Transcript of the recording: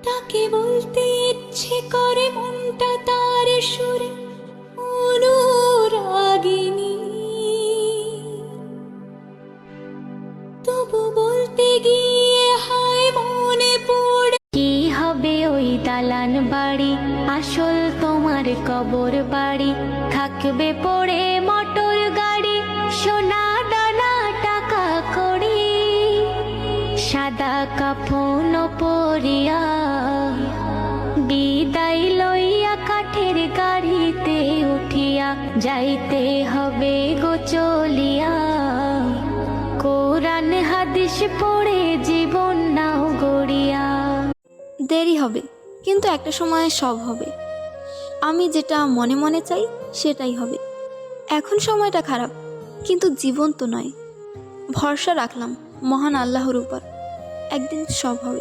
তাকে বলতে ইচ্ছে করে মনটা তার সুরে অনুরাগিনী, তবু বলতে গিয়ে হায় মনে পড়ে কি হবে ওই দালান বাড়ি, আসল তোমার কবর বাড়ি। থাকবে পড়ে মোটর গাড়ি, সোনা দানা টাকা কড়ি, সাদা কাফন পরিয়া বিদায় লইয়া কাঠের গাড়িতে উঠিয়া যাইতে হবে গো চলিয়া। কোরআন হাদিস পড়ে জীবন নাও গড়িয়া। দেরি হবে কিন্তু একটা সময় সব হবে। আমি যেটা মনে মনে চাই সেটাই হবে। এখন সময়টা খারাপ কিন্তু জীবন তো নয়। ভরসা রাখলাম মহান আল্লাহর উপর, একদিন সব হবে।